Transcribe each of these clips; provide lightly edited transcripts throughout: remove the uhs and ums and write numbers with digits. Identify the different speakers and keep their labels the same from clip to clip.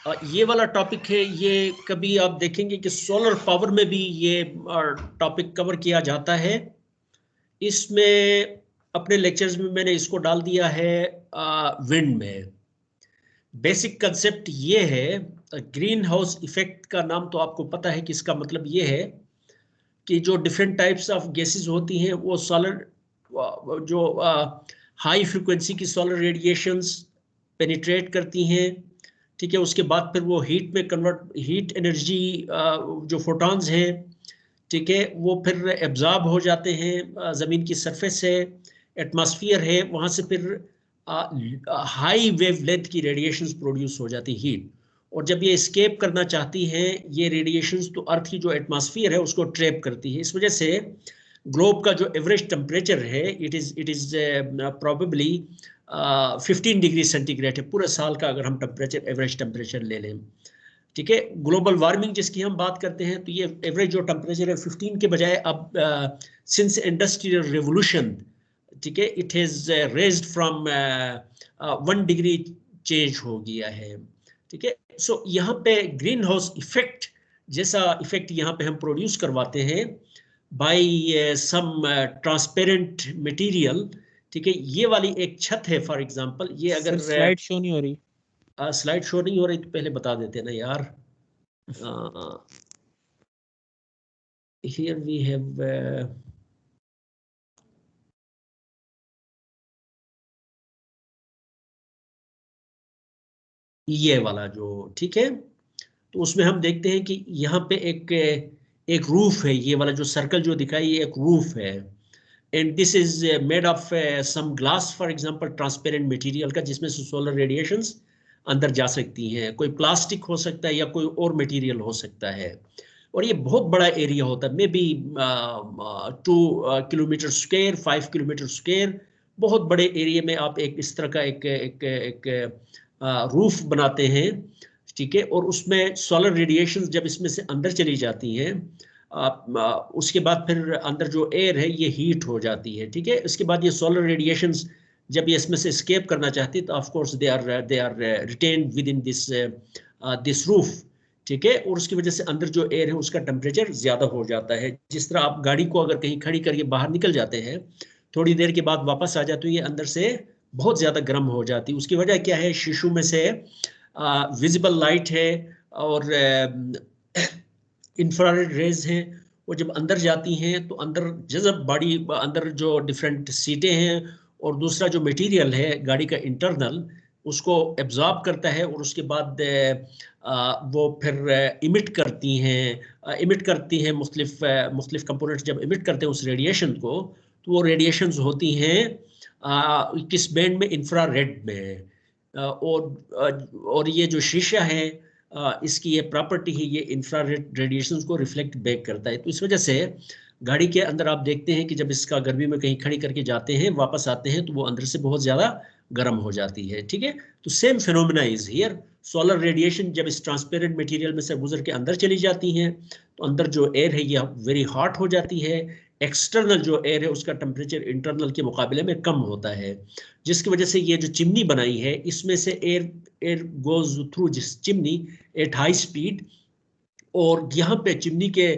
Speaker 1: ये वाला टॉपिक है, ये कभी आप देखेंगे कि सोलर पावर में भी ये टॉपिक कवर किया जाता है। इसमें अपने लेक्चर्स में मैंने इसको डाल दिया है विंड में। बेसिक कंसेप्ट ये है, ग्रीन हाउस इफेक्ट का नाम तो आपको पता है कि इसका मतलब ये है कि जो डिफरेंट टाइप्स ऑफ गैसेस होती हैं वो सोलर, जो हाई फ्रिक्वेंसी की सोलर रेडिएशंस पेनिट्रेट करती हैं, ठीक है। उसके बाद फिर वो हीट में कन्वर्ट, हीट एनर्जी जो फोटॉन्स हैं, ठीक है, वो फिर एब्जॉर्ब हो जाते हैं ज़मीन की सरफेस से, एटमॉस्फेयर है, वहाँ से फिर हाई वेवलेंथ की रेडिएशंस प्रोड्यूस हो जाती हीट, और जब ये स्केप करना चाहती हैं ये रेडिएशंस तो अर्थ की जो एटमॉस्फेयर है उसको ट्रैप करती है। इस वजह से ग्लोब का जो एवरेज टेम्परेचर है it is probably 15 degree centigrade है पूरे साल का, अगर हम टेम्परेचर, एवरेज टेम्परेचर ले लें, ठीक है। ग्लोबल वार्मिंग जिसकी हम बात करते हैं, तो ये एवरेज जो टेम्परेचर है 15 के बजाय अब सिंस इंडस्ट्रियल रेवोल्यूशन, ठीक है, it has raised from 1 degree change हो गया है, ठीक है। सो यहाँ पे ग्रीन हाउस इफेक्ट जैसा इफेक्ट यहाँ पे हम प्रोड्यूस करवाते हैं बाय सम ट्रांसपेरेंट मटेरियल, ठीक है। ये वाली एक छत है फॉर एग्जांपल, ये अगर
Speaker 2: स्लाइड शो नहीं हो रही,
Speaker 1: स्लाइड शो नहीं हो रही तो पहले बता देते ना यार। here we have ये वाला जो, ठीक है, तो उसमें हम देखते हैं कि यहाँ पे एक रूफ है, ये वाला जो सर्कल जो दिखाई ये एक रूफ है, and this is made of some glass for example, transparent material का, जिसमें से सोलर रेडिएशंस अंदर जा सकती हैं। कोई प्लास्टिक हो सकता है या कोई और मटेरियल हो सकता है, और ये बहुत बड़ा एरिया होता है, may be 2 kilometre square, 5 kilometre square, बहुत बड़े एरिया में आप एक इस तरह का एक रूफ बनाते हैं, ठीक है। और उसमें सोलर रेडिएशन जब इसमें से अंदर चली जाती हैं, उसके बाद फिर अंदर जो एयर है ये हीट हो जाती है, ठीक है। इसके बाद ये सोलर रेडिएशंस जब ये इसमें से एस्केप करना चाहती है तो of course they are retained within this roof, ठीक है। और उसकी वजह से अंदर जो एयर है उसका टेम्परेचर ज्यादा हो जाता है। जिस तरह आप गाड़ी को अगर कहीं खड़ी करके बाहर निकल जाते हैं, थोड़ी देर के बाद वापस आ जाते हो, ये अंदर से बहुत ज्यादा गर्म हो जाती है। उसकी वजह क्या है, शीशों में से विजिबल लाइट है और इंफ्रारेड रेज हैं, वो जब अंदर जाती हैं तो अंदर जब बॉडी अंदर जो डिफरेंट सीटें हैं और दूसरा जो मटेरियल है गाड़ी का इंटरनल, उसको एब्जॉर्ब करता है, और उसके बाद वो फिर इमिट करती हैं मुख्तलिफ कंपोनेंट्स जब इमिट करते हैं उस रेडिएशन को, तो वो रेडिएशंस होती हैं किस बैंड में, इंफ्रारेड में। और ये जो शीशा है इसकी ये प्रॉपर्टी है, ये इंफ्रारेड रेडिएशंस को रिफ्लेक्ट बैक करता है। तो इस वजह से गाड़ी के अंदर आप देखते हैं कि जब इसका गर्मी में कहीं खड़ी करके जाते हैं, वापस आते हैं तो वो अंदर से बहुत ज़्यादा गर्म हो जाती है, ठीक है। तो same phenomena is here, solar radiation जब इस ट्रांसपेरेंट मटेरियल में से गुजर के अंदर चली जाती हैं तो अंदर जो एयर है ये वेरी हॉट हो जाती है, एक्सटर्नल जो एयर है उसका टेम्परेचर इंटरनल के मुकाबले में कम होता है, जिसकी वजह से ये जो चिमनी बनाई है इसमें से एयर गोज थ्रू जिस चिमनी एट हाई स्पीड, और यहाँ पे चिमनी के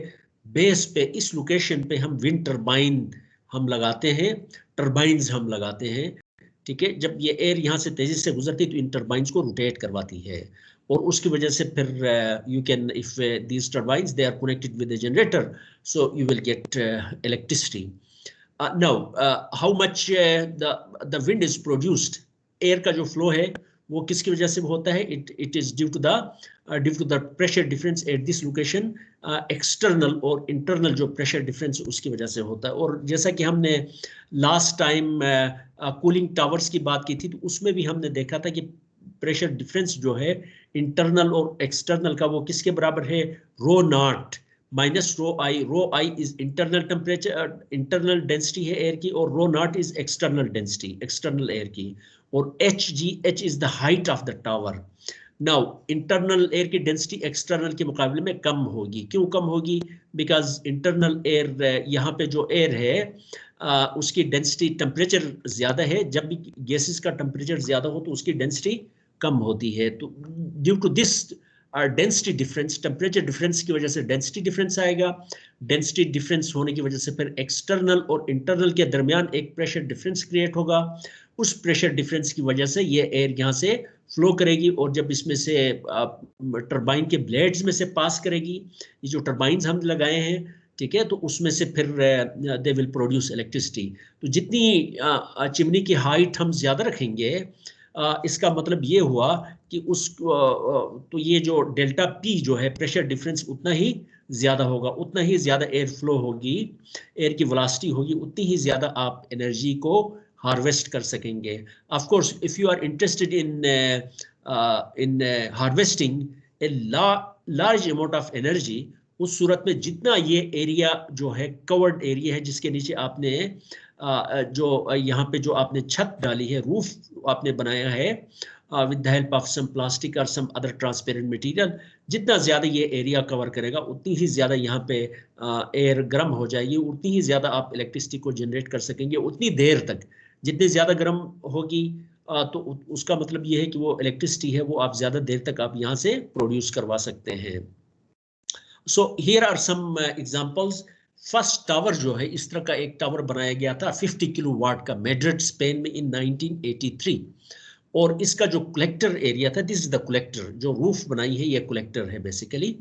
Speaker 1: बेस पे इस लोकेशन पे हम विंड टरबाइन हम लगाते हैं, टरबाइंस हम लगाते हैं, ठीक है। जब ये एयर यहाँ से तेजी से गुजरती है तो इन टरबाइंस को रोटेट करवाती है, और उसकी वजह से फिर you can, if these turbines they are connected with the generator, so you will get electricity. now how much the wind is produced, air का जो फ्लो है वो किसकी वजह से होता है, it is due to the pressure difference at this location, external और इंटरनल जो प्रेशर डिफरेंस उसकी वजह से होता है। और जैसा कि हमने लास्ट टाइम कूलिंग टावर्स की बात की थी तो उसमें भी हमने देखा था कि प्रेशर डिफरेंस जो है इंटरनल और एक्सटर्नल का वो किसके बराबर है, rho naught minus rho I is internal temperature, internal density है एयर की, और rho naught is external density, external air की, और H is the height of the tower. Now internal air की डेंसिटी एक्सटर्नल के मुकाबले में कम होगी, क्यों कम होगी, बिकॉज इंटरनल एयर, यहाँ पे जो एयर है उसकी डेंसिटी, टेम्परेचर ज्यादा है, जब भी गैसेस का टेम्परेचर ज्यादा हो तो उसकी डेंसिटी कम होती है। तो due to this density difference, temperature difference की वजह से डेंसिटी डिफरेंस आएगा। डेंसिटी डिफरेंस होने की वजह से फिर एक्सटर्नल और इंटरनल के दरमियान एक प्रेशर डिफरेंस क्रिएट होगा। उस प्रेशर डिफरेंस की वजह से ये एयर यहाँ से फ्लो करेगी और जब इसमें से टरबाइन के ब्लेड्स में से पास करेगी, ये जो टरबाइंस हम लगाए हैं, ठीक है, तो उसमें से फिर दे विल प्रोड्यूस इलेक्ट्रिसिटी। तो जितनी चिमनी की हाइट हम ज़्यादा रखेंगे, इसका मतलब ये हुआ कि तो ये जो डेल्टा पी जो है प्रेशर डिफरेंस उतना ही ज़्यादा होगा, उतना ही ज़्यादा एयर फ्लो होगी, एयर की वेलोसिटी होगी, उतनी ही ज़्यादा आप एनर्जी को हार्वेस्ट कर सकेंगे। Of course if you are interested in harvesting a large amount of energy, उस सूरत में जितना ये एरिया जो है कवर्ड एरिया है जिसके नीचे आपने जो यहाँ पे जो आपने छत डाली है, रूफ आपने बनाया है with the help of some plastic और सम अदर ट्रांसपेरेंट मटेरियल, जितना ज़्यादा ये एरिया कवर करेगा उतनी ही ज़्यादा यहाँ पे एयर गर्म हो जाएगी, उतनी ही ज़्यादा आप इलेक्ट्रिसिटी को जनरेट कर सकेंगे उतनी देर तक। जितनी ज़्यादा गर्म होगी तो उसका मतलब ये है कि वो इलेक्ट्रिसिटी है वो आप ज़्यादा देर तक आप यहाँ से प्रोड्यूस करवा सकते हैं। So here are some examples. First tower जो है, इस तरह का एक टावर बनाया गया था 50 किलोवाट का मैड्रिड स्पेन में इन 1983, और इसका जो कलेक्टर एरिया था, दिस इज द कलेक्टर, जो रूफ बनाई है ये कलेक्टर है बेसिकली,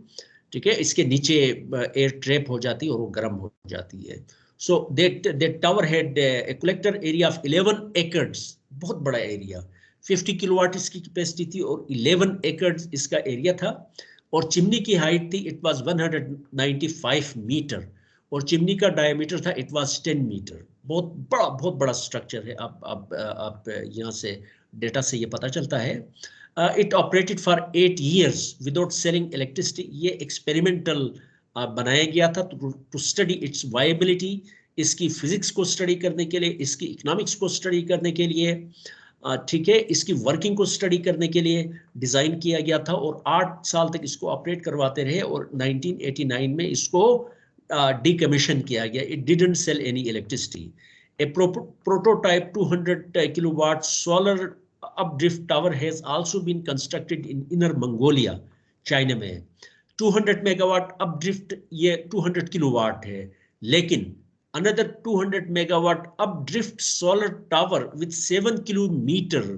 Speaker 1: ठीक है। इसके नीचे एयर ट्रैप हो जाती है और वो गर्म हो जाती है। So that tower had a collector area of 11 acres, बहुत बड़ा एरिया, 50 किलोवाट इसकी कैपेसिटी थी और 11 एकर्स इसका एरिया था, और चिमनी की हाइट थी इट वाज 195 मीटर, और चिमनी का डायमीटर था इट वाज 10 मीटर। बहुत बड़ा स्ट्रक्चर है। आप यहाँ से डेटा से ये पता चलता है। It operated for 8 years without selling electricity. ये एक्सपेरिमेंटल बनाया गया था टू स्टडी इट्स वायबिलिटी, इसकी फिजिक्स को स्टडी करने के लिए, इसकी इकोनॉमिक्स को स्टडी करने के लिए, ठीक है, इसकी वर्किंग को स्टडी करने के लिए डिज़ाइन किया गया था, और 8 साल तक इसको ऑपरेट करवाते रहे, और 1989 में इसको decommission किया गया। It didn't sell any electricity. A prototype 200 kilowatt solar updrift tower has also been constructed in Inner Mongolia, China में। 200 मेगावाट updrift ये 200 किलोवाट है, लेकिन another 200 megawatt updrift solar tower with 7 kilometer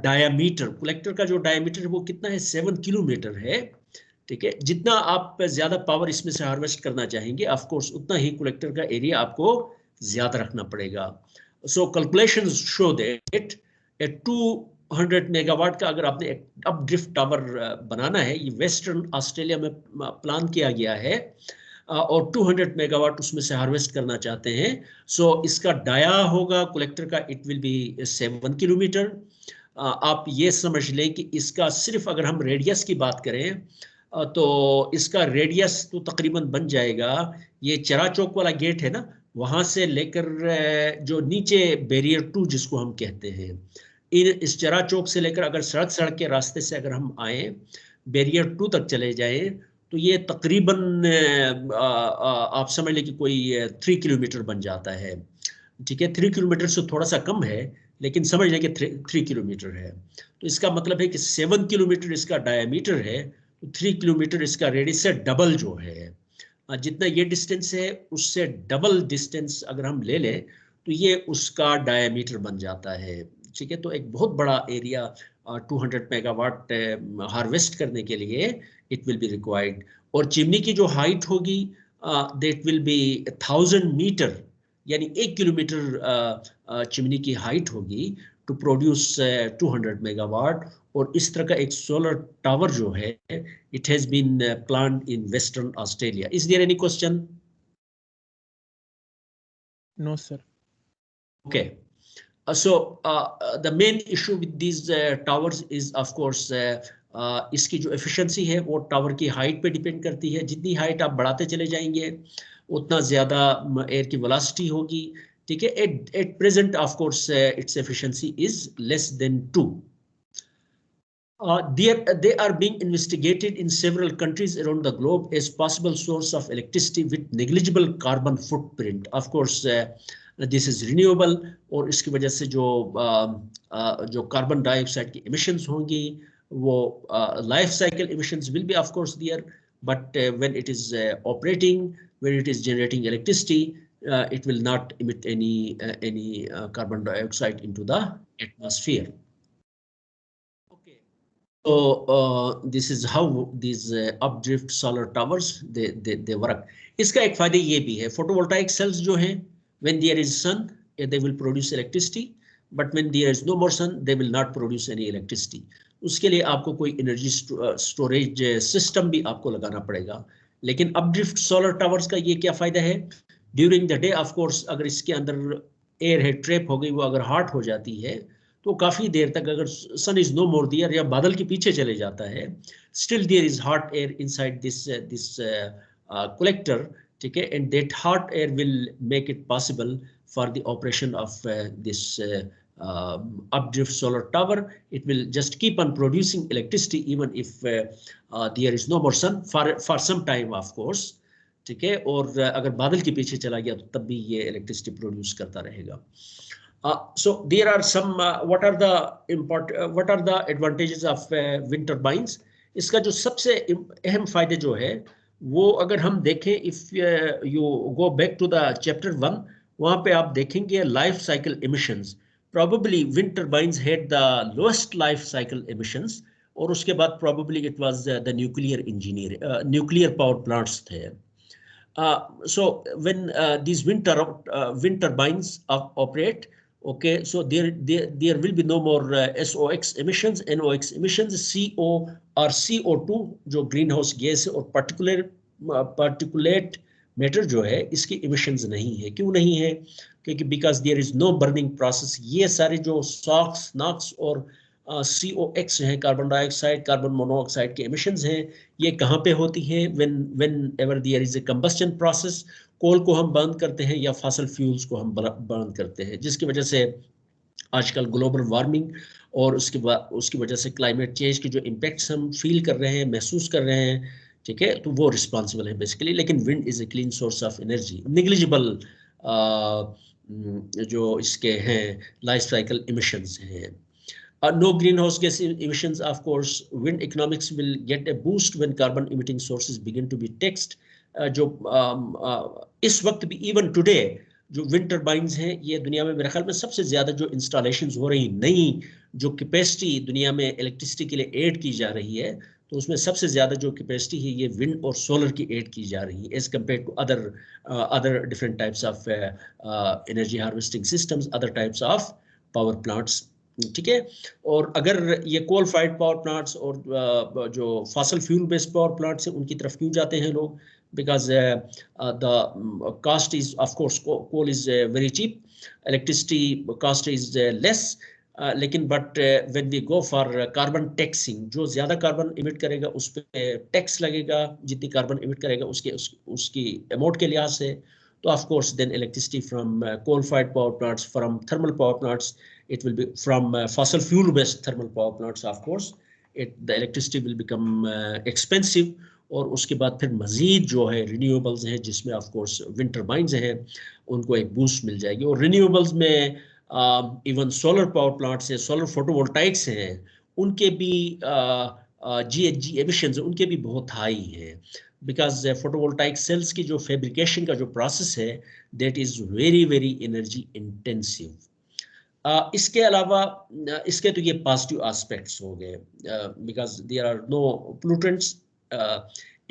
Speaker 1: diameter, collector का जो diameter है वो कितना है, 7 किलोमीटर है, ठीक है। जितना आप ज्यादा पावर इसमें से हार्वेस्ट करना चाहेंगे ऑफ कोर्स उतना ही कलेक्टर का एरिया आपको ज्यादा रखना पड़ेगा। सो कैलकुलेशंस शो दैट 200 मेगावाट का अगर आपने एक अपड्रिफ्ट टावर बनाना है, ये वेस्टर्न ऑस्ट्रेलिया में प्लान किया गया है, और 200 मेगावाट उसमें से हार्वेस्ट करना चाहते हैं, सो इसका डाया होगा कलेक्टर का, इट विल बी 7 किलोमीटर। आप ये समझ लें कि इसका सिर्फ अगर हम रेडियस की बात करें तो इसका रेडियस तो तकरीबन बन जाएगा, ये चरा चौक वाला गेट है ना, वहां से लेकर जो नीचे बैरियर 2 जिसको हम कहते हैं, इस चरा चौक से लेकर अगर सड़क के रास्ते से अगर हम आए बैरियर 2 तक चले जाएं, तो ये तकरीबन आप समझ लें कि कोई 3 किलोमीटर बन जाता है, ठीक है। 3 किलोमीटर से थोड़ा सा कम है, लेकिन समझ लें कि 3 किलोमीटर है। तो इसका मतलब है कि 7 किलोमीटर इसका डायमीटर है, तो 3 किलोमीटर इसका रेडियस है, डबल जो है, जितना ये डिस्टेंस है उससे डबल डिस्टेंस अगर हम ले लें तो ये उसका डायमीटर बन जाता है, ठीक है। तो एक बहुत बड़ा एरिया 200 मेगावाट हार्वेस्ट करने के लिए इट विल बी रिक्वायर्ड। और चिमनी की जो हाइट होगी दैट विल बी 1000 मीटर, यानी 1 किलोमीटर चिमनी की हाइट होगी टू प्रोड्यूस 200 मेगावाट। और इस तरह का एक सोलर टावर जो है it has been planned in western Australia. Is there any question?
Speaker 2: No sir.
Speaker 1: Okay, so the main issue with these towers is of course इसकी जो एफिशिएंसी है वो टावर की हाइट पे डिपेंड करती है। जितनी हाइट आप बढ़ाते चले जाएंगे उतना ज़्यादा एयर की वेलोसिटी होगी, ठीक है। At present of course its efficiency is less than 2। They are being investigated in several countries around the globe as possible source of electricity with negligible carbon footprint. Of course, this is renewable, और इसकी वजह से जो carbon dioxide की emissions होंगी वो life cycle emissions will be of course there, but when it is operating, when it is generating electricity, it will not emit any carbon dioxide into the atmosphere. Okay. So this is how these updrift solar towers they work. इसका एक फायदा ये भी है, photovoltaic cells जो हैं, when there is sun they will produce electricity, but when there is no more sun they will not produce any electricity. उसके लिए आपको कोई एनर्जी स्टोरेज सिस्टम भी आपको लगाना पड़ेगा. लेकिन अपड्रिफ्ट सोलर टावर्स का ये क्या फायदा है, during the day of course अगर इसके अंदर एयर है ट्रैप हो गई, वो अगर हॉट हो जाती है तो काफ़ी देर तक, अगर sun is no more there या बादल के पीछे चले जाता है, still there is hot air inside this collector, ठीक है, and that hot air will make it possible for the operation of this updrift solar tower. It will just keep on producing electricity even if there is no more sun for some time of course, ठीक है, और अगर बादल के पीछे चला गया तो तब भी ये इलेक्ट्रिसिटी प्रोड्यूस करता रहेगा. So there are some what are the advantages of wind turbines. इसका जो सबसे अहम फायदे जो है वो अगर हम देखें, if you go back to the chapter 1, वहाँ पे आप देखेंगे life cycle emissions. Probably wind turbines had the lowest life cycle emissions, और उसके बाद probably it was the nuclear power plants थे. So when these wind turbines operate, okay, so there will be no more SOx emissions, NOx emissions, CO or CO2 जो greenhouse gas है, और particulate matter जो है इसकी emissions नहीं है. क्यों नहीं है? क्योंकि because there is no burning process. ये सारे जो SOx, NOx और COX हैं, कार्बन डाइऑक्साइड, कार्बन मोनोऑक्साइड के एमिशंस हैं, ये कहाँ पे होती हैं? whenever there is a combustion process. कोल को हम बर्न करते हैं या फॉसल फ्यूल्स को हम बर्न करते हैं, जिसकी वजह से आजकल ग्लोबल वार्मिंग और उसकी वजह से क्लाइमेट चेंज के जो इम्पैक्ट्स हम फील कर रहे हैं, महसूस कर रहे हैं, ठीक है, तो वो रिस्पॉन्सिबल है बेसिकली. लेकिन wind is a clean source of energy. Negligible जो इसके हैं लाइफ साइकिल इमिशंस हैं. No greenhouse gas emissions, of course. Wind economics will get a boost when carbon emitting sources begin to be taxed. जो इस वक्त भी even today जो wind turbines हैं, ये दुनिया में मेरे ख्याल में सबसे ज़्यादा जो installations हो रही, नई जो capacity दुनिया में electricity के लिए add की जा रही है, तो उसमें सबसे ज़्यादा जो capacity है ये wind और solar की add की जा रही है as compared to other different types of energy harvesting systems, other types of power plants. ठीक है, और अगर ये कोल फाइड पावर प्लांट्स और जो fossil fuel based power plants हैं उनकी तरफ क्यों जाते हैं लोग? Because the cost is of course, coal is very cheap, electricity cost is less, लेकिन but when we go for carbon taxing, जो ज़्यादा कार्बन इमिट करेगा उस पर टैक्स लगेगा, जितनी कार्बन इमिट करेगा उसकी अमाउंट के लिहाज से. तो of course then electricity from coal fired power plants, from thermal power plants, it will be from fossil fuel based thermal power plants, of course the electricity will become expensive. और उसके बाद फिर मजीद जो है रिन्यूएबल्स हैं, जिसमें of course wind turbines हैं, उनको एक बूस्ट मिल जाएगी. और रिन्यूएबल्स में इवन सोलर पावर प्लांट्स हैं, सोलर फोटोवोल्टाइक्स हैं, उनके भी GHG एमिशंस उनके भी बहुत हाई हैं, बिकॉज फोटोवोल्टाइक सेल्स की जो फैब्रिकेशन का जो प्रोसेस है that is very very energy intensive. इसके अलावा इसके तो ये पॉजिटिव एस्पेक्ट्स हो गए, because there are no pollutants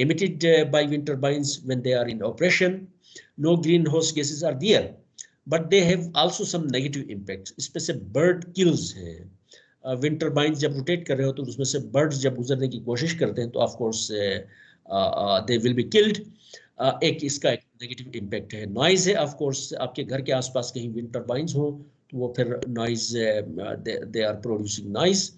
Speaker 1: emitted by wind turbines when they are in operation. No greenhouse gases are there, but they have also some negative impacts. इसमें से bird kills हैं. Wind turbines जब rotate कर रहे हो तो उसमें से birds जब गुजरने की कोशिश करते हैं तो of course they will be killed. एक इसका एक नेगेटिव इम्पैक्ट है. नॉइज है, ऑफ कोर्स आपके घर के आसपास कहीं विंड टर्बाइंस हो तो वो फिर noise, they are producing noise.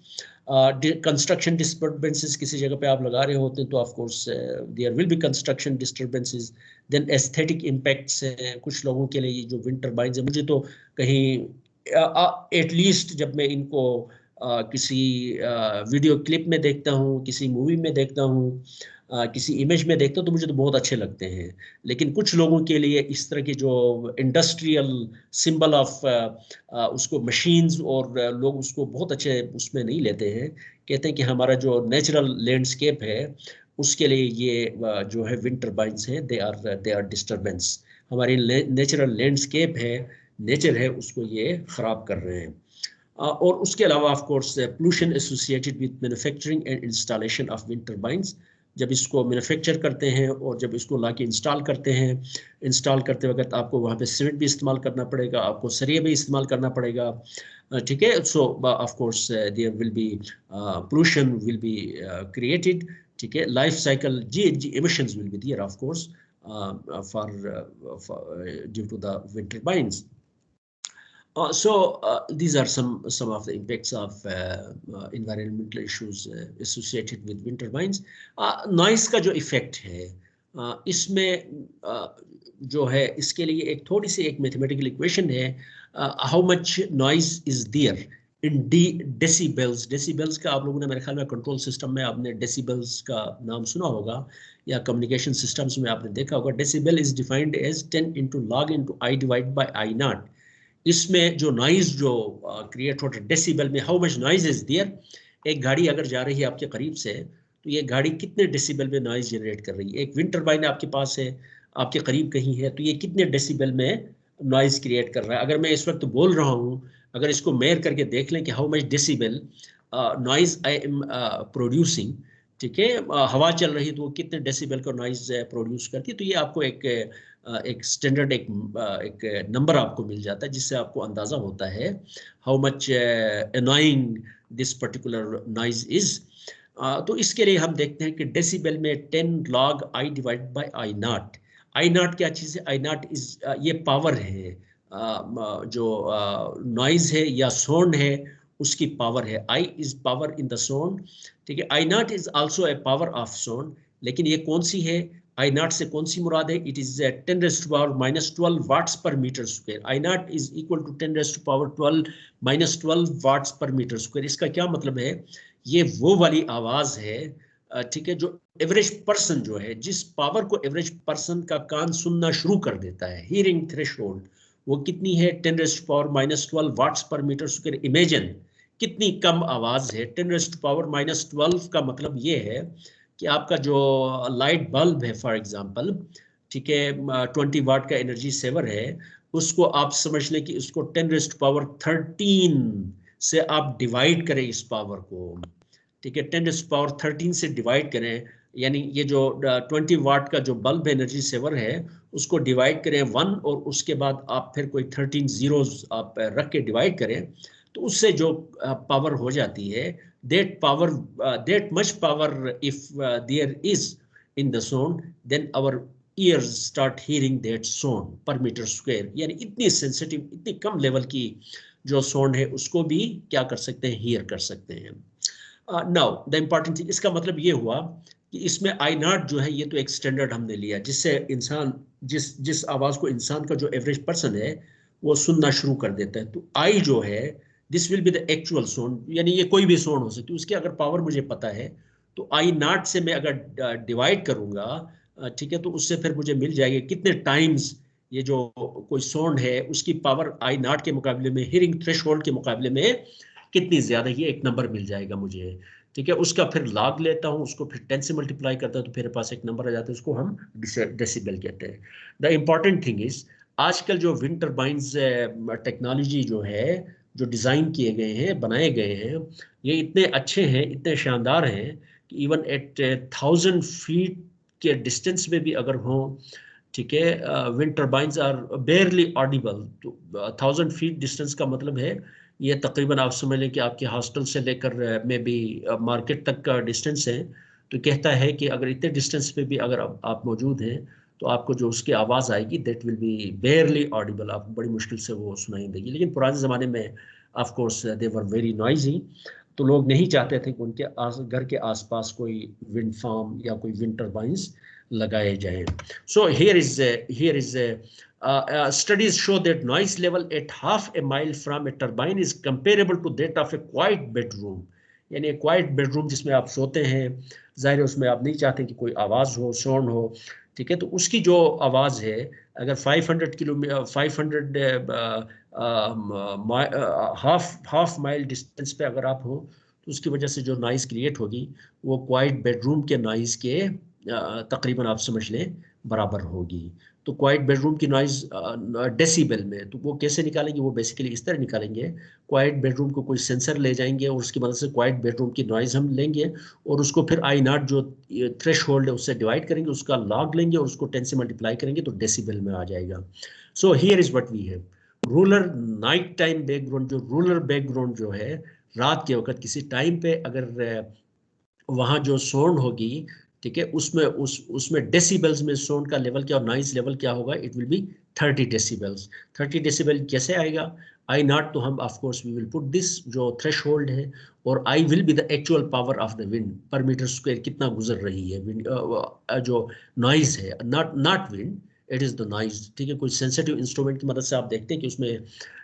Speaker 1: Construction disturbances, किसी जगह पे आप लगा रहे होते हैं तो of course there will be construction disturbances. Then aesthetic impacts हैं कुछ लोगों के लिए. जो विंड टर्बाइंस है, मुझे तो कहीं एटलीस्ट जब मैं इनको किसी वीडियो क्लिप में देखता हूँ, किसी मूवी में देखता हूँ, किसी इमेज में देखता हूँ, तो मुझे तो बहुत अच्छे लगते हैं। लेकिन कुछ लोगों के लिए इस तरह की जो इंडस्ट्रियल सिंबल ऑफ उसको मशीन्स और लोग उसको बहुत अच्छे उसमें नहीं लेते हैं। कहते हैं कि हमारा जो नेचुरल लैंडस्केप है उसके लिए ये जो है विंड टर्बाइन्स हैं, दे आर डिस्टर्बेंस। हमारी नेचुरल लैंडस्केप है, नेचर है, उसको ये खराब कर रहे हैं। और उसके अलावा of course pollution associated with manufacturing and installation of wind turbines. जब इसको मैन्युफैक्चर करते हैं और जब इसको ला के इंस्टॉल करते हैं, इंस्टॉल करते वक्त आपको वहाँ पे सीमेंट भी इस्तेमाल करना पड़ेगा, आपको सरिया भी इस्तेमाल करना पड़ेगा, ठीक है। So of course there will be pollution will be created, ठीक है। Life cycle GHG emissions will be there of course for due to the wind turbines. These are some of the impacts of environmental issues associated with wind turbines. Noise का जो effect है इसमें जो है इसके लिए एक थोड़ी सी एक mathematical equation है, how much noise is there in decibels. Decibels का आप लोगों ने मेरे ख्याल में कंट्रोल सिस्टम में आपने decibels का नाम सुना होगा या कम्युनिकेशन सिस्टम्स में आपने देखा होगा। Decibel is defined as 10 into log into I divided by I naught. इसमें जो नॉइज जो क्रिएट होता है डेसिबल में, how much noise is there. एक गाड़ी अगर जा रही है आपके करीब से तो ये गाड़ी कितने डेसिबल में नॉइज जनरेट कर रही है। एक विंड टर्बाइन आपके पास है, आपके करीब कहीं है, तो ये कितने डेसिबल में नॉइज क्रिएट कर रहा है। अगर मैं इस वक्त बोल रहा हूँ, अगर इसको मेयर करके देख लें कि how much decibel noise I am producing, ठीक है, हवा चल रही है तो वो कितने डेसिबल का नॉइज प्रोड्यूस करती है, तो ये आपको एक स्टैंडर्ड एक नंबर आपको मिल जाता है जिससे आपको अंदाजा होता है how much annoying this particular noise is. तो इसके लिए हम देखते हैं कि डेसिबल में 10 log I divide by I not. I not क्या चीज़ है? I नॉट इज ये पावर है, जो नॉइज है या साउंड है उसकी पावर है। I is power in the sound, ठीक है। I naught is also a power of sound, लेकिन ये कौन सी है? I नॉट से कौन सी मुराद है? It is 10 raised to power -12 watts per meter square. I naught is equal to 10 raised to power 12 -12 watts per meter square. इसका क्या मतलब है? ये वो वाली आवाज है, ठीक है, जो एवरेज पर्सन जो है, जिस पावर को एवरेज पर्सन का कान सुनना शुरू कर देता है, हियरिंग थ्रेशोल्ड, वो कितनी है? 10 raised to power -12 watts per meter square. Imagine कितनी कम आवाज है। 10 raised to power -12 का मतलब ये है कि आपका जो लाइट बल्ब है फॉर एग्जांपल, ठीक है, 20 वाट का एनर्जी सेवर है, उसको आप समझ लें कि उसको 10 raised to power 13 से आप डिवाइड करें इस पावर को, ठीक है, 10 raised to power 13 से डिवाइड करें, यानी ये जो 20 वाट का जो बल्ब एनर्जी सेवर है उसको डिवाइड करें 1 और उसके बाद आप फिर कोई 13 जीरोस आप रख के डिवाइड करें, तो उससे जो पावर हो जाती है, that much power if there is in the sound, then our ears start hearing that sound per meter square. यानी इतनी सेंसिटिव, इतनी कम लेवल की जो साउंड है उसको भी क्या कर सकते हैं? हियर कर सकते हैं। नाउ द इम्पॉर्टेंट थिंग, इसका मतलब ये हुआ कि इसमें आई नॉट जो है ये तो एक स्टैंडर्ड हमने लिया जिससे इंसान जिस आवाज को इंसान का जो एवरेज पर्सन है वो सुनना शुरू कर देता है। तो आई जो है this will be the actual sound, यानी ये कोई भी साउंड हो सकती है, उसकी अगर पावर मुझे पता है तो आई नॉट से मैं अगर डिवाइड करूंगा, ठीक है, तो उससे फिर मुझे मिल जाएगी कितने टाइम्स ये जो कोई साउंड है उसकी पावर आई नॉट के मुकाबले में, हियरिंग थ्रेशोल्ड के मुकाबले में कितनी ज्यादा, ये एक नंबर मिल जाएगा मुझे, ठीक है। उसका फिर लॉग लेता हूँ, उसको फिर 10 से मल्टीप्लाई करता हूँ तो मेरे पास एक नंबर आ जाता है, उसको हम डेसिबल कहते हैं। द इम्पॉर्टेंट थिंग इज आजकल जो विंड टर्बाइंस टेक्नोलॉजी जो है, जो डिज़ाइन किए गए हैं, बनाए गए हैं, ये इतने अच्छे हैं, इतने शानदार हैं कि इवन एट 1000 फीट के डिस्टेंस में भी अगर हो, ठीक है, wind turbines are barely audible. तो 1000 फीट डिस्टेंस का मतलब है ये तकरीबन आप समझ लें कि आपके हॉस्टल से लेकर में भी मार्केट तक का डिस्टेंस है। तो कहता है कि अगर इतने डिस्टेंस पे भी अगर आप मौजूद हैं तो आपको जो उसकी आवाज़ आएगी दैट विल बी बेयरली ऑडिबल, आपको बड़ी मुश्किल से वो सुनाई देगी। लेकिन पुराने ज़माने में of course they were very noisy, तो लोग नहीं चाहते थे कि उनके घर के आसपास कोई विंड फार्म या कोई विंड टर्बाइंस लगाए जाएं। सो here is studies show that noise level at half a mile from a turbine is comparable to that of a quiet bedroom. यानी क्वाइट बेडरूम जिसमें आप सोते हैं, जाहिर है उसमें आप नहीं चाहते कि कोई आवाज़ हो, साउंड हो, ठीक है, तो उसकी जो आवाज़ है अगर 500 किलोमीटर 500 हाफ माइल डिस्टेंस पे अगर आप हो तो उसकी वजह से जो नॉइज़ क्रिएट होगी वो क्वाइट बेडरूम के नॉइज़ के तकरीबन आप समझ लें बराबर होगी। तो क्वाइट बेडरूम की नॉइज़ डेसिबल में, तो वो कैसे निकालेंगे, वो बेसिकली इस तरह निकालेंगे, क्वाइट बेडरूम को कोई सेंसर ले जाएंगे और उसकी मदद से क्वाइट बेडरूम की नॉइज़ हम लेंगे और उसको फिर आई नॉट जो थ्रेश होल्ड है उससे डिवाइड करेंगे, उसका लॉग लेंगे और उसको 10 से मल्टीप्लाई करेंगे तो डेसिबल में आ जाएगा। So here is what we have. Rural night time background, जो रूरल बैकग्राउंड जो है रात के वक्त किसी टाइम पे अगर वहाँ जो साउंड होगी, ठीक है, उसमें डेसिबल्स में साउंड का लेवल क्या और नॉइज लेवल क्या होगा, it will be 30 decibels. 30 decibel कैसे आएगा, आई नॉट, तो हम of course we will put this जो थ्रेशहोल्ड है, और I will be the actual power of the wind per meter square, कितना गुजर रही है विंड, जो नॉइज है, not wind, it is the noise, ठीक है। कोई सेंसिटिव इंस्ट्रूमेंट की मदद से आप देखते हैं कि उसमें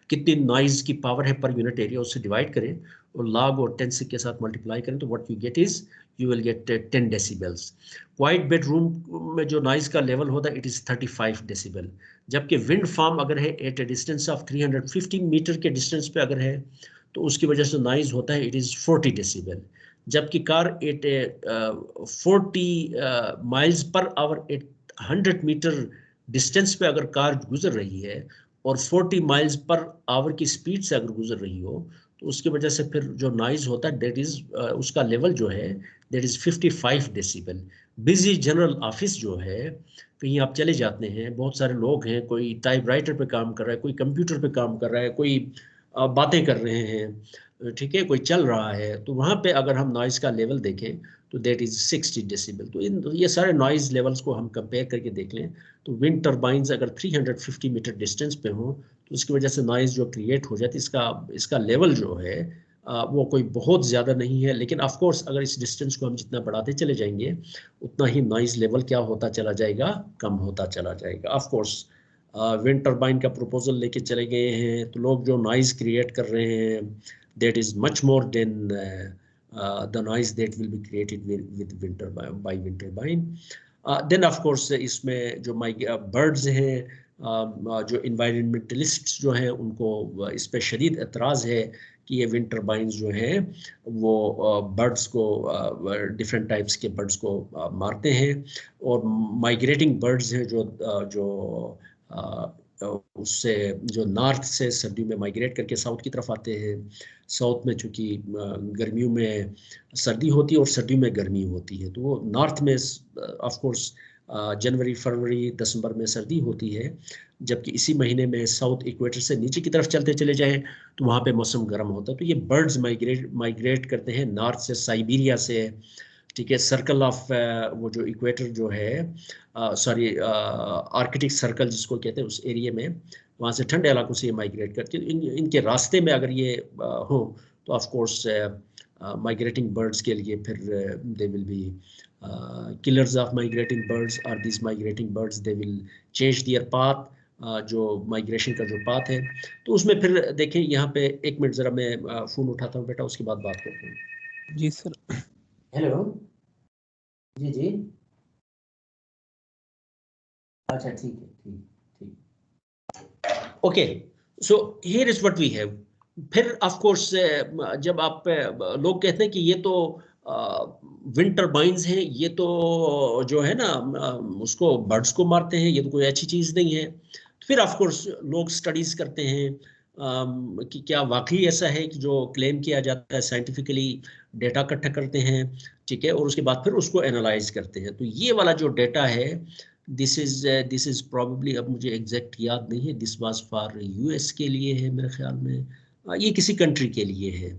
Speaker 1: कितनी नॉइज की पावर है पर यूनिट एरिया, उससे डिवाइड करें और लॉग और 10 के साथ मल्टीप्लाई करें तो what you get is you will get 10 decibels. Quiet bedroom में जो नॉइज का लेवल होता है इट इज़ 35 डेसिबल, जबकि विंड फार्म अगर है at a distance of 350 meter के डिस्टेंस पे अगर है तो उसकी वजह से नॉइज होता है इट इज़ 40 डेसिबल, जबकि car at 40 miles per hour at 100 meter distance पे अगर कार गुजर रही है और 40 माइल्स पर आवर की स्पीड से अगर गुजर रही हो तो उसकी वजह से फिर जो नॉइज होता है डेट इज उसका लेवल जो है that is 55 decibel. Busy general office जो है, कहीं आप चले जाते हैं, बहुत सारे लोग हैं, कोई टाइपराइटर पे काम कर रहा है, कोई कंप्यूटर पे काम कर रहा है, कोई बातें कर रहे हैं, ठीक है, कोई चल रहा है, तो वहाँ पे अगर हम नॉइज का लेवल देखें तो दैट इज 60 डेसिबल। तो ये सारे नॉइज लेवल्स को हम कंपेयर करके देख लें तो विंड टर्बाइंस अगर 350 मीटर डिस्टेंस पे हो तो उसकी वजह से नॉइज जो क्रिएट हो जाती है, इसका लेवल जो है वो कोई बहुत ज़्यादा नहीं है, लेकिन ऑफ कोर्स अगर इस डिस्टेंस को हम जितना बढ़ाते चले जाएंगे उतना ही नॉइज लेवल क्या होता चला जाएगा, कम होता चला जाएगा। ऑफ कोर्स विंड टर्बाइन का प्रपोजल लेके चले गए हैं तो लोग जो नॉइज क्रिएट कर रहे हैं that is much more than the noise that will be created with wind turbine by wind turbine. Then of course इसमें जो बर्ड्स हैं, जो इन्वायरमेंटलिस्ट जो हैं उनको इस पर शदीद एतराज़ है कि ये विंड टर्बाइंस जो हैं वो बर्ड्स को, डिफरेंट टाइप्स के बर्ड्स को मारते हैं, और माइग्रेटिंग बर्ड्स हैं जो उससे जो नॉर्थ से सर्दियों में माइग्रेट करके साउथ की तरफ आते हैं। साउथ में चूँकि गर्मियों में सर्दी होती है और सर्दियों में गर्मी होती है, तो वो नॉर्थ में ऑफ कोर्स जनवरी फरवरी दिसंबर में सर्दी होती है, जबकि इसी महीने में साउथ इक्वेटर से नीचे की तरफ चलते चले जाएं तो वहाँ पे मौसम गर्म होता है। तो ये बर्ड्स माइग्रेट करते हैं नॉर्थ से, साइबेरिया से, ठीक है, सर्कल ऑफ वो जो इक्वेटर जो है, सॉरी आर्कटिक सर्कल जिसको कहते हैं, उस एरिया में वहाँ से ठंडे इलाकों से ये माइग्रेट करते हैं। इनके रास्ते में अगर ये हो तो ऑफ कोर्स माइग्रेटिंग बर्ड्स के लिए फिर they will be killers of migrating birds, or these migrating birds they will change their path, जो माइग्रेशन का जो पाथ है। तो उसमें फिर देखें, यहाँ पे एक मिनट ज़रा मैं फ़ोन उठाता हूँ बेटा, उसके बाद बात करते हैं।
Speaker 2: जी सर।
Speaker 1: हेलो, जी जी, अच्छा ठीक है, ठीक, okay. So here is what we have. फिर ऑफ कोर्स जब आप लोग कहते हैं कि ये तो विंड टर्बाइंस हैं, ये तो जो है ना उसको बर्ड्स को मारते हैं, ये तो कोई अच्छी चीज़ नहीं है। फिर ऑफ कोर्स लोग स्टडीज़ करते हैं कि क्या वाकई ऐसा है कि जो क्लेम किया जाता है, साइंटिफिकली डेटा इकट्ठा करते हैं, ठीक है, और उसके बाद फिर उसको एनालाइज करते हैं। तो ये वाला जो डेटा है दिस इज प्रॉबेबली, अब मुझे एग्जैक्ट याद नहीं है, दिस वाज फॉर यूएस के लिए है मेरे ख्याल में, ये किसी कंट्री के लिए है,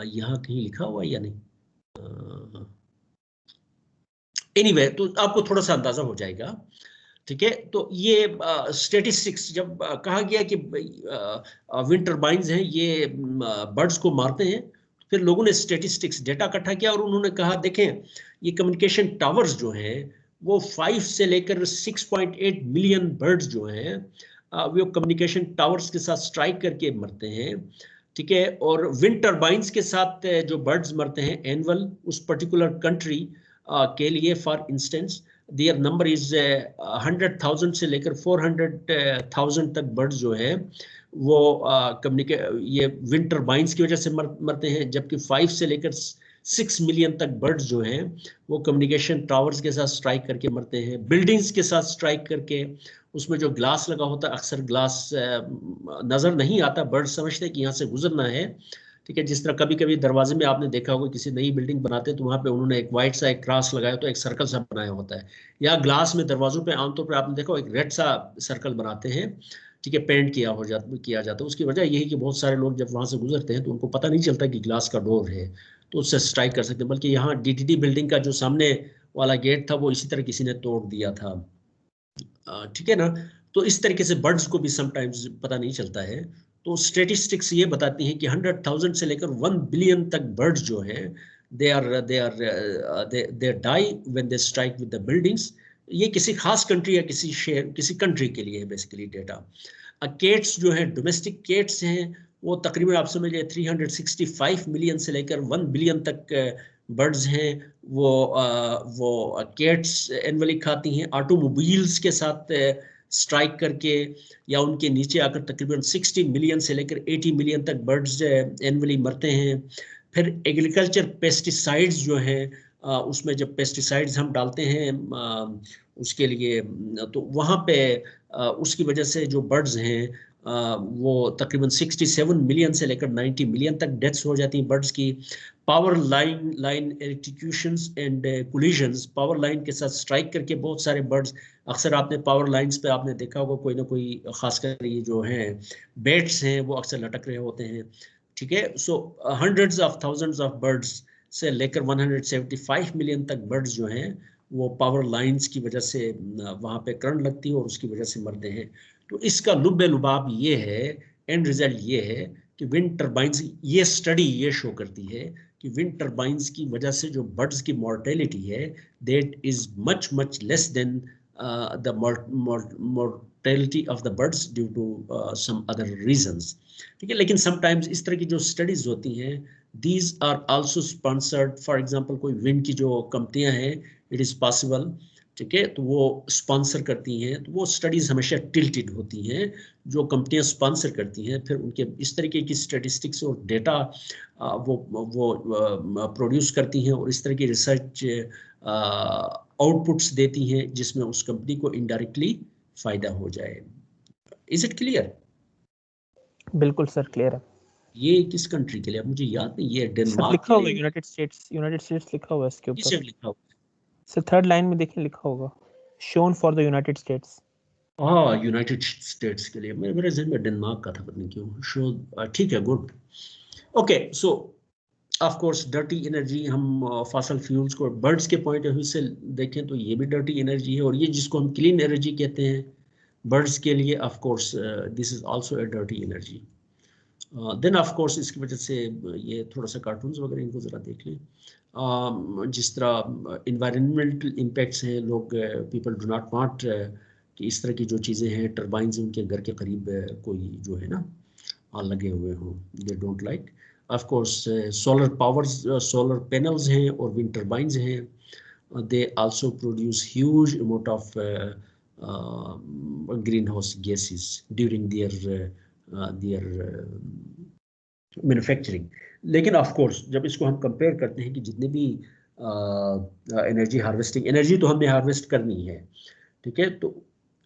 Speaker 1: यहाँ कहीं लिखा हुआ या नहीं, एनीवे तो आपको थोड़ा सा अंदाजा हो जाएगा, ठीक है। तो ये स्टेटिस्टिक्स जब कहा गया कि विंड टर्बाइंस हैं ये बर्ड्स को मारते हैं, फिर लोगों ने स्टेटिस्टिक्स डेटा इकट्ठा किया और उन्होंने कहा देखें ये कम्युनिकेशन टावर्स जो हैं वो 5 से लेकर 6.8 मिलियन बर्ड्स जो हैं वो कम्युनिकेशन टावर्स के साथ स्ट्राइक करके मरते हैं, ठीक है। और विंड टर्बाइंस के साथ जो बर्ड्स मरते हैं एनुअल उस पर्टिकुलर कंट्री के लिए, for instance their number is 100,000 से लेकर 400,000 तक बर्ड्स जो है वो ये विंड टर्बाइंस की वजह से मरते हैं, जबकि 5 से लेकर 6 मिलियन तक बर्ड्स जो हैं वो कम्युनिकेशन टावर्स के साथ स्ट्राइक करके मरते हैं, बिल्डिंग्स के साथ स्ट्राइक करके। उसमें जो ग्लास लगा होता है, अक्सर ग्लास नज़र नहीं आता, बर्ड समझते हैं कि यहाँ से गुजरना है, ठीक है। जिस तरह कभी कभी दरवाजे में आपने देखा होगा किसी नई बिल्डिंग बनाते हैं तो वहाँ पे उन्होंने एक वाइट सा एक क्रॉस लगाया तो एक सर्कल सा बनाया होता है, या ग्लास में दरवाजों पे आमतौर पर आपने देखा एक रेड सा सर्कल बनाते हैं, ठीक है, पेंट किया जाता है। उसकी वजह यही कि बहुत सारे लोग जब वहाँ से गुजरते हैं तो उनको पता नहीं चलता कि ग्लास का डोर है, तो उससे स्ट्राइक कर सकते हैं। बल्कि यहाँ डीटीडी बिल्डिंग का जो सामने वाला गेट था वो इसी तरह किसी ने तोड़ दिया था, ठीक है ना। तो इस तरीके से बर्ड्स को भी समटाइम्स पता नहीं चलता है। तो स्टेटिस्टिक्स ये बताती हैं कि 100,000 से लेकर 1 बिलियन तक बर्ड्स जो हैं they die when they strike with the buildings. ये किसी खास कंट्री या किसी शहर किसी कंट्री के लिए है बेसिकली डेटा। केट्स जो है डोमेस्टिक केट्स हैं वो तकरीबन आप समझ लीजिए 365 मिलियन से लेकर 1 बिलियन तक बर्ड्स हैं वो केट्स एनुअली खाती हैं। ऑटोमोबाइल्स के साथ स्ट्राइक करके या उनके नीचे आकर तकरीबन 60 मिलियन से लेकर 80 मिलियन तक बर्ड्स एनुअली मरते हैं। फिर एग्रीकल्चर पेस्टिसाइड्स जो हैं उसमें जब पेस्टिसाइड्स हम डालते हैं उसके लिए तो वहाँ पे उसकी वजह से जो बर्ड्स हैं वो तकरीबन 67 मिलियन से लेकर 90 मिलियन तक डेथ्स हो जाती हैं बर्ड्स की। Power line electrocutions and collisions, power line के साथ स्ट्राइक करके बहुत सारे बर्ड्स, अक्सर आपने पावर लाइंस पे आपने देखा होगा कोई ना कोई, खासकर ये जो हैं बेट्स हैं वो अक्सर लटक रहे होते हैं, ठीक है। So hundreds of thousands of birds से लेकर 175 मिलियन तक बर्ड्स जो हैं वो पावर लाइंस की वजह से वहाँ पे करंट लगती है और उसकी वजह से मरते हैं। तो इसका लुब्बे लुबाब ये है, एंड रिजल्ट ये है कि विंड टर्बाइंस, ये स्टडी ये शो करती है कि विंड टर्बाइंस की वजह से जो बर्ड्स की मॉर्टेलिटी है that is much much less than the mortality of the birds due to some other reasons, ठीक है। लेकिन sometimes इस तरह की जो studies होती हैं these are also sponsored, for example कोई विंड की जो कंपनियां हैं it is possible, ठीक है, तो वो स्पॉन्सर करती हैं, तो वो स्टडीज हमेशा टिल्टेड होती हैं जो कंपनियां स्पॉन्सर करती हैं। फिर उनके इस तरीके की स्टेटिस्टिक्स और डेटा वो प्रोड्यूस करती हैं और इस तरह की रिसर्च आउटपुट्स देती हैं जिसमें उस कंपनी को इनडायरेक्टली फायदा हो जाए। Is it clear?
Speaker 2: बिल्कुल सर क्लियर है।
Speaker 1: ये किस कंट्री के लिए मुझे याद नहीं, ये डेनमार्क
Speaker 2: लिखा होगा यूनाइटेड स्टेट्स लिखा हुआ है इसके ऊपर।
Speaker 1: किसे लिखा हुआ
Speaker 2: सर थर्ड लाइन में देखिए लिखा होगा shown for the United states.
Speaker 1: हाँ यूनाइटेड स्टेट्स के लिए, मेरे ज़हन में डेनमार्क का था, पता नहीं क्यों। शो ठीक है, good, okay. So of course dirty energy, हम फॉसल फ्यूल्स को बर्ड्स के पॉइंट ऑफ व्यू से देखें तो ये भी डर्टी एनर्जी है, और ये जिसको हम क्लीन एनर्जी कहते हैं बर्ड्स के लिए, of course this is also a dirty energy. Then of course इसकी वजह से ये थोड़ा सा कार्टून्स वगैरह इनको ज़रा देख लें, जिस तरह इन्वायरमेंटल इम्पैक्ट्स हैं, लोग पीपल डू नॉट वांट कि इस तरह की जो चीज़ें हैं टर्बाइंस उनके घर के करीब कोई जो है ना लगे हुए हों, they don't like. Of course solar powers, solar panels हैं और विंड टर्बाइंस हैं, they also produce huge amount of green house gases during their manufacturing. लेकिन ऑफ कोर्स जब इसको हम कंपेयर करते हैं कि जितने भी एनर्जी हार्वेस्टिंग, एनर्जी तो हमने हार्वेस्ट करनी है, ठीक है, तो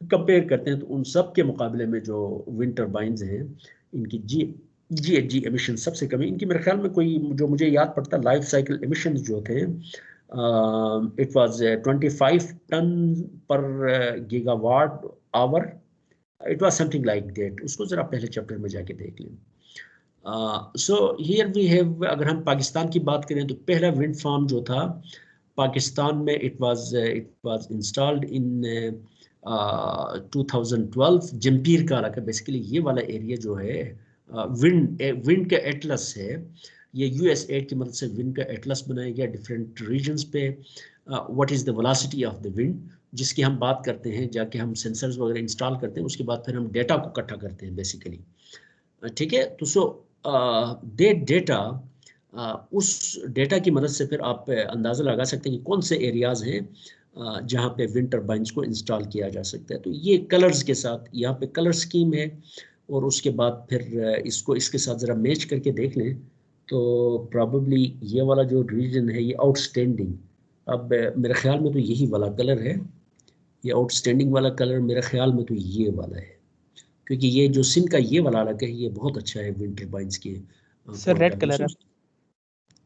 Speaker 1: कंपेयर करते हैं तो उन सब के मुकाबले में जो विंड टर्बाइंस हैं इनकी GHG एमिशन सबसे कम है। इनकी मेरे ख्याल में कोई जो मुझे याद पड़ता लाइफ साइकिल एमिशन जो थे it was 25 ton per gigawatt hour, it was something like that. उसको ज़रा पहले चैप्टर में जाके देख लें। सो हियर वी हैव, अगर हम पाकिस्तान की बात करें तो पहला विंड फार्म जो था पाकिस्तान में इट वाज इंस्टॉल्ड इन 2012। जम्पीर का इलाका, बेसिकली ये वाला एरिया जो है विंड का एटलस है, ये यूएसएड की मदद से विंड का एटलस बनाया गया डिफरेंट रीजन्स पे, what is the velocity of the wind, जिसकी हम बात करते हैं, जाके हम सेंसर्स वगैरह इंस्टॉल करते हैं, उसके बाद फिर हम डेटा को इकट्ठा करते हैं बेसिकली। ठीक है, तो सो दे डेटा, उस डेटा की मदद से फिर आप अंदाज़ा लगा सकते हैं कि कौन से एरियाज़ हैं जहाँ पे विंड टर्बाइंस को इंस्टॉल किया जा सकता है। तो ये कलर्स के साथ यहाँ पे कलर स्कीम है, और उसके बाद फिर इसको इसके साथ ज़रा मैच करके देख लें तो प्रॉबली ये वाला जो रीजन है ये आउटस्टैंडिंग, अब मेरे ख्याल में तो यही वाला कलर है, ये आउटस्टैंडिंग वाला कलर मेरे ख्याल में तो ये वाला है, क्योंकि ये जो सिन का ये वाला अलग है, ये बहुत अच्छा है विंड टर्बाइंस के
Speaker 2: sir
Speaker 1: point
Speaker 2: rid
Speaker 1: of view
Speaker 2: colour
Speaker 1: से।
Speaker 2: है।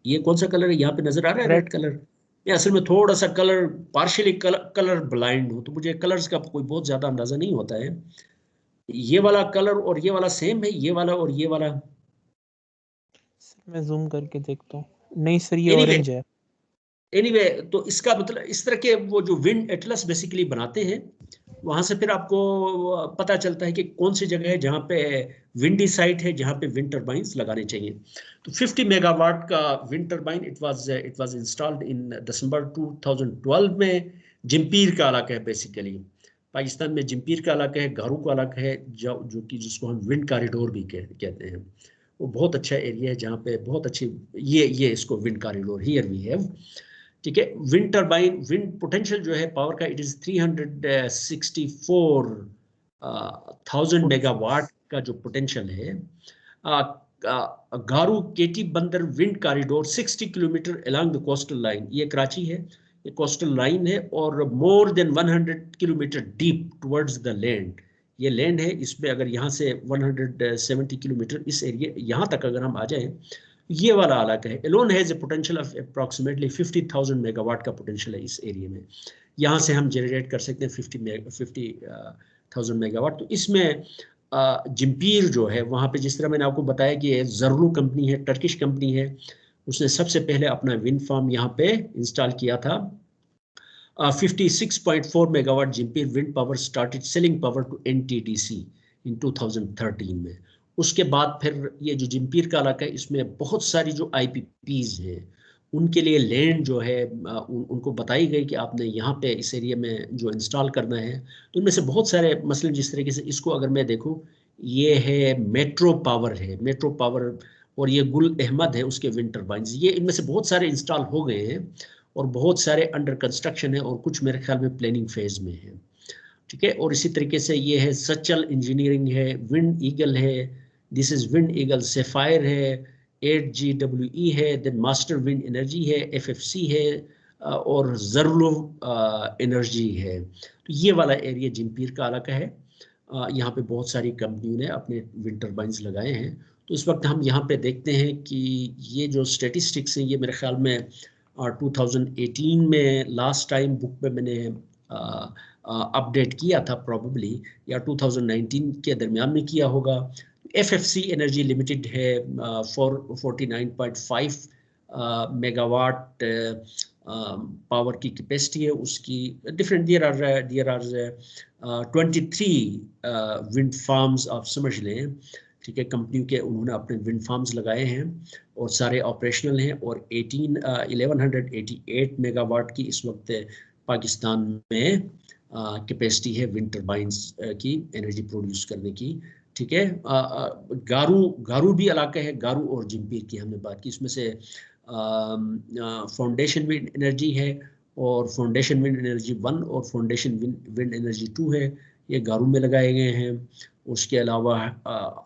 Speaker 1: ये कौन सा कलर है, यहाँ पे नजर आ रहा है
Speaker 2: रेड।
Speaker 1: Red colour? ये असल में थोड़ा सा कलर पार्शियली कलर ब्लाइंड हो, तो मुझे कलर्स का कोई बहुत ज्यादा अंदाजा नहीं होता है। ये वाला कलर और ये वाला सेम है, ये वाला और ये वाला?
Speaker 2: सर मैं जूम करके देखता हूँ। नहीं सर ये
Speaker 1: एनीवे
Speaker 2: ऑरेंज है।
Speaker 1: एनीवे तो इसका मतलब इस तरह के वो जो विंड एटलस बेसिकली बनाते हैं, वहां से फिर आपको पता चलता है कि कौन सी जगह है जहाँ पे विंडी साइट है, जहाँ पे विंड टर्बाइंस लगाने चाहिए। तो 50 मेगावाट का wind turbine it was installed in December 2012 में। जिम्पीर का इलाका है बेसिकली, पाकिस्तान में जिम्पीर का इलाका है, गारू का इलाका है, जो कि जिसको हम विंड कॉरिडोर भी कहते हैं। वो बहुत अच्छा एरिया है जहाँ पे बहुत अच्छी ये इसको wind corridor here we have. ठीक है, विंड टर्बाइन विंड पोटेंशियल जो है पावर का, इट इज 364,000 मेगावाट का जो पोटेंशियल है। गारू केटी बंदर wind corridor 60 kilometre along the coastal line, ये कराची है, ये कोस्टल लाइन है, और more than 100 kilometre deep towards the land, ये लैंड है। इसमें अगर यहाँ से 170 किलोमीटर इस एरिया यहाँ तक अगर हम आ जाएं, ये वाला इलाका है, alone has a potential of approximately 50,000 megawatt का पोटेंशियल है इस एरिया में। यहाँ से हम जनरेट कर सकते हैं 50,000 मेगावाट। तो इसमें जिम्पीर जो है वहाँ पे, जिस तरह मैंने आपको बताया कि जर्रू कंपनी है, टर्किश कंपनी है, उसने सबसे पहले अपना विंड फार्म यहाँ पे इंस्टॉल किया था। 56.4 megawatt Jhimpir wind power started selling power to NTDC in 2013 में। उसके बाद फिर ये जो जिम्पीर का इलाका है, इसमें बहुत सारी जो आईपीपीज हैं, उनके लिए लैंड जो है उनको बताई गई कि आपने यहाँ पे इस एरिया में जो इंस्टॉल करना है। तो उनमें से बहुत सारे मसलन, जिस तरीके से इसको अगर मैं देखूँ, ये है मेट्रो पावर है, मेट्रो पावर, और ये गुल अहमद है उसके विंड टर्बाइंस, ये इनमें से बहुत सारे इंस्टॉल हो गए हैं, और बहुत सारे अंडर कंस्ट्रक्शन है, और कुछ मेरे ख्याल में प्लानिंग फेज में है। ठीक है, और इसी तरीके से ये है सचल इंजीनियरिंग है, विंड ईगल है, this is wind eagle sapphire है, 8GWE है, देन मास्टर विंड एनर्जी है, FFC है, और जर्लो एनर्जी है। तो ये वाला एरिया जिम्पीर का इलाका है। यहाँ पे बहुत सारी कंपनियों ने अपने विंड टर्बाइंस लगाए हैं। तो इस वक्त हम यहाँ पे देखते हैं कि ये जो स्टेटिस्टिक्स हैं, ये मेरे ख्याल में 2018 में लास्ट टाइम बुक में मैंने अपडेट किया था प्रॉबली, या 2019 के दरमियान में किया होगा। FFC एनर्जी लिमिटेड है, 49.5 मेगावाट पावर की कैपेसिटी है उसकी। Different there are 23 wind farms आप समझ लें। ठीक है, कंपनियों के उन्होंने अपने विंड फार्म्स लगाए हैं और सारे ऑपरेशनल हैं, और 1188 मेगावाट की इस वक्त पाकिस्तान में कैपेसिटी है विंड टर्बाइंस की एनर्जी प्रोड्यूस करने की। ठीक है, गारू भी इलाका है, गारू और जिम्पीर की हमने बात की, इसमें से फाउंडेशन विंड एनर्जी है, और फाउंडेशन विंड एनर्जी 1 और फाउंडेशन विंड एनर्जी 2 है, ये गारू में लगाए गए हैं। उसके अलावा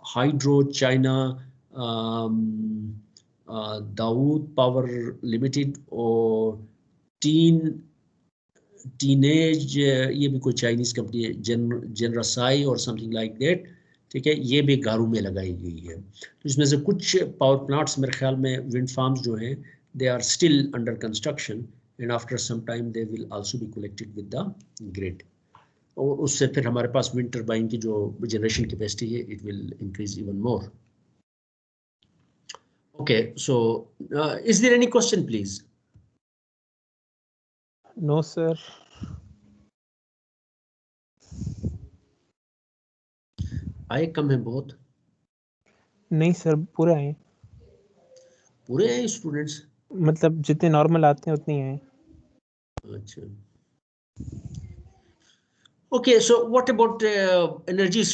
Speaker 1: hydro China Dawood power limited और टीनेज, ये भी कोई चाइनीज कंपनी है, जनरसाई और समथिंग लाइक दैट। ठीक है, ये भी गारू में लगाई गई है। तो इसमें से कुछ पावर प्लांट्स मेरे ख्याल में विंड फार्म्स जो हैं, they are still under construction, and after some time they will also be connected with the grid, और उससे फिर हमारे पास विंड टर्बाइन की जो जनरेशन कैपेसिटी है, it will increase even more. Okay, so is there any question please?
Speaker 2: No sir.
Speaker 1: आए कम है बहुत?
Speaker 2: नहीं सर पूरे आए।
Speaker 1: पूरे हैं स्टूडेंट्स?
Speaker 2: मतलब जितने नॉर्मल आते हैं उतने ही हैं।
Speaker 1: अच्छा, okay, so what about energy